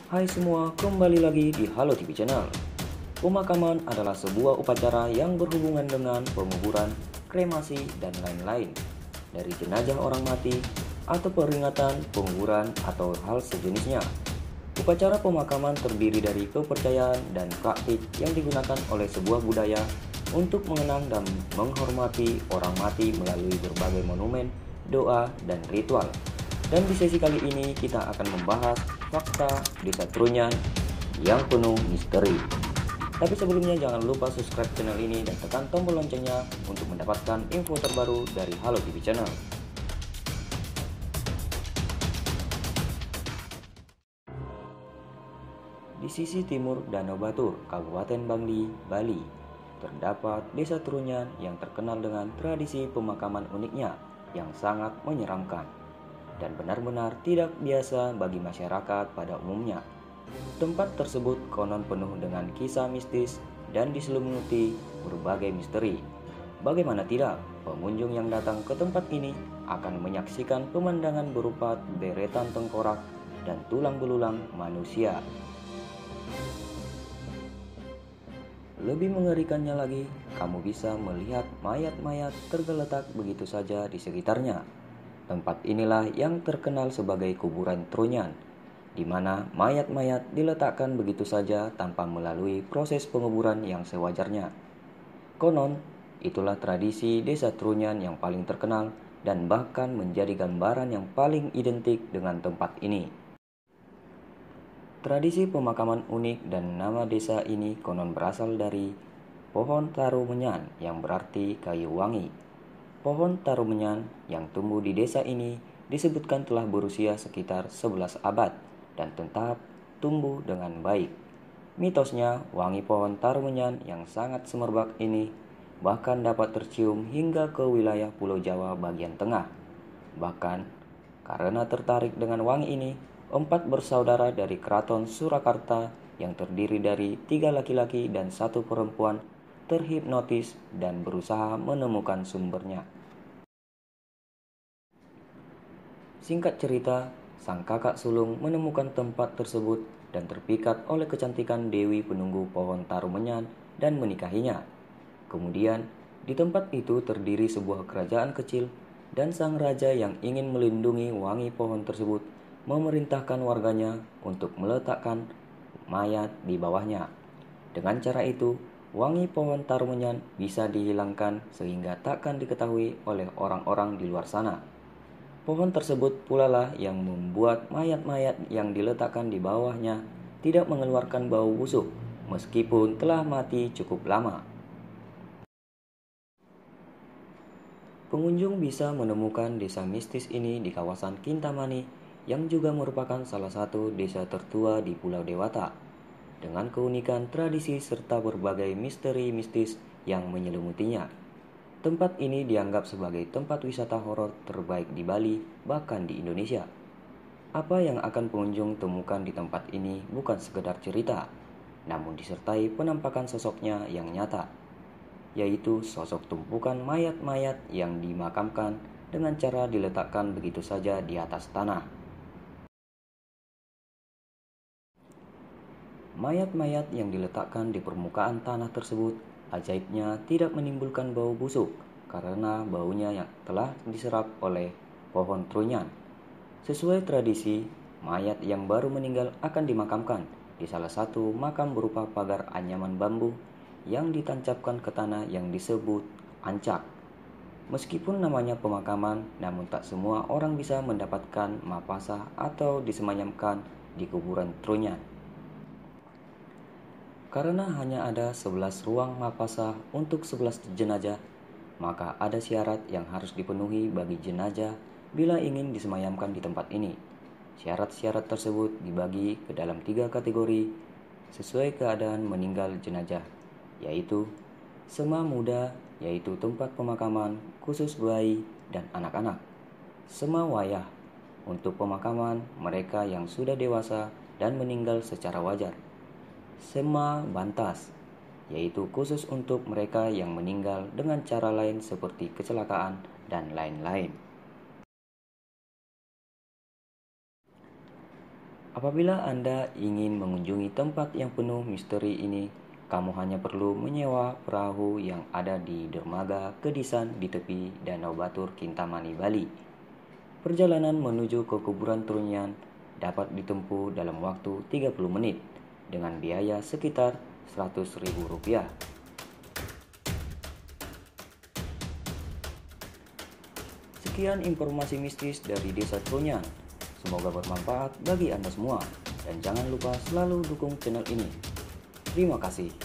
Hai semua, kembali lagi di Halo TV Channel. Pemakaman adalah sebuah upacara yang berhubungan dengan penguburan, kremasi, dan lain-lain. Dari jenazah orang mati, atau peringatan, penguburan, atau hal sejenisnya. Upacara pemakaman terdiri dari kepercayaan dan praktik yang digunakan oleh sebuah budaya untuk mengenang dan menghormati orang mati melalui berbagai monumen, doa, dan ritual. Dan di sesi kali ini kita akan membahas fakta Desa Trunyan yang penuh misteri. Tapi sebelumnya jangan lupa subscribe channel ini dan tekan tombol loncengnya untuk mendapatkan info terbaru dari Halo TV Channel. Di sisi timur Danau Batur, Kabupaten Bangli, Bali, terdapat Desa Trunyan yang terkenal dengan tradisi pemakaman uniknya yang sangat menyeramkan dan benar-benar tidak biasa bagi masyarakat pada umumnya. Tempat tersebut konon penuh dengan kisah mistis dan diselimuti berbagai misteri. Bagaimana tidak, pengunjung yang datang ke tempat ini akan menyaksikan pemandangan berupa deretan tengkorak dan tulang belulang manusia. Lebih mengerikannya lagi, kamu bisa melihat mayat-mayat tergeletak begitu saja di sekitarnya. Tempat inilah yang terkenal sebagai kuburan Trunyan, di mana mayat-mayat diletakkan begitu saja tanpa melalui proses penguburan yang sewajarnya. Konon, itulah tradisi Desa Trunyan yang paling terkenal dan bahkan menjadi gambaran yang paling identik dengan tempat ini. Tradisi pemakaman unik dan nama desa ini konon berasal dari pohon tarumenyan yang berarti kayu wangi. Pohon tarumenyan yang tumbuh di desa ini disebutkan telah berusia sekitar 11 abad dan tetap tumbuh dengan baik. Mitosnya, wangi pohon tarumenyan yang sangat semerbak ini bahkan dapat tercium hingga ke wilayah Pulau Jawa bagian tengah. Bahkan, karena tertarik dengan wangi ini, 4 bersaudara dari Keraton Surakarta yang terdiri dari 3 laki-laki dan 1 perempuan terhipnotis dan berusaha menemukan sumbernya. Singkat cerita, sang kakak sulung menemukan tempat tersebut dan terpikat oleh kecantikan Dewi penunggu pohon tarumenyan dan menikahinya. Kemudian, di tempat itu terdiri sebuah kerajaan kecil dan sang raja yang ingin melindungi wangi pohon tersebut memerintahkan warganya untuk meletakkan mayat di bawahnya. Dengan cara itu, wangi pohon tarumenyan bisa dihilangkan sehingga takkan diketahui oleh orang-orang di luar sana. Pohon tersebut pula lah yang membuat mayat-mayat yang diletakkan di bawahnya tidak mengeluarkan bau busuk meskipun telah mati cukup lama. Pengunjung bisa menemukan desa mistis ini di kawasan Kintamani yang juga merupakan salah satu desa tertua di Pulau Dewata, dengan keunikan tradisi serta berbagai misteri mistis yang menyelimutinya. Tempat ini dianggap sebagai tempat wisata horor terbaik di Bali, bahkan di Indonesia. Apa yang akan pengunjung temukan di tempat ini bukan sekedar cerita, namun disertai penampakan sosoknya yang nyata, yaitu sosok tumpukan mayat-mayat yang dimakamkan dengan cara diletakkan begitu saja di atas tanah. Mayat-mayat yang diletakkan di permukaan tanah tersebut ajaibnya tidak menimbulkan bau busuk karena baunya yang telah diserap oleh pohon trunyan. Sesuai tradisi, mayat yang baru meninggal akan dimakamkan di salah satu makam berupa pagar anyaman bambu yang ditancapkan ke tanah yang disebut ancak. Meskipun namanya pemakaman, namun tak semua orang bisa mendapatkan mapasah atau disemayamkan di kuburan trunyan. Karena hanya ada 11 ruang mapasah untuk 11 jenazah, maka ada syarat yang harus dipenuhi bagi jenazah bila ingin disemayamkan di tempat ini. Syarat-syarat tersebut dibagi ke dalam 3 kategori sesuai keadaan meninggal jenazah, yaitu sema muda, yaitu tempat pemakaman khusus bayi dan anak-anak. Sema wayah, untuk pemakaman mereka yang sudah dewasa dan meninggal secara wajar. Sema bantas, yaitu khusus untuk mereka yang meninggal dengan cara lain seperti kecelakaan dan lain-lain. Apabila Anda ingin mengunjungi tempat yang penuh misteri ini, kamu hanya perlu menyewa perahu yang ada di dermaga Kedisan di tepi Danau Batur, Kintamani, Bali. Perjalanan menuju ke kuburan Trunyan dapat ditempuh dalam waktu 30 menit dengan biaya sekitar Rp100.000. Sekian informasi mistis dari Desa Trunyan. Semoga bermanfaat bagi Anda semua. Dan jangan lupa selalu dukung channel ini. Terima kasih.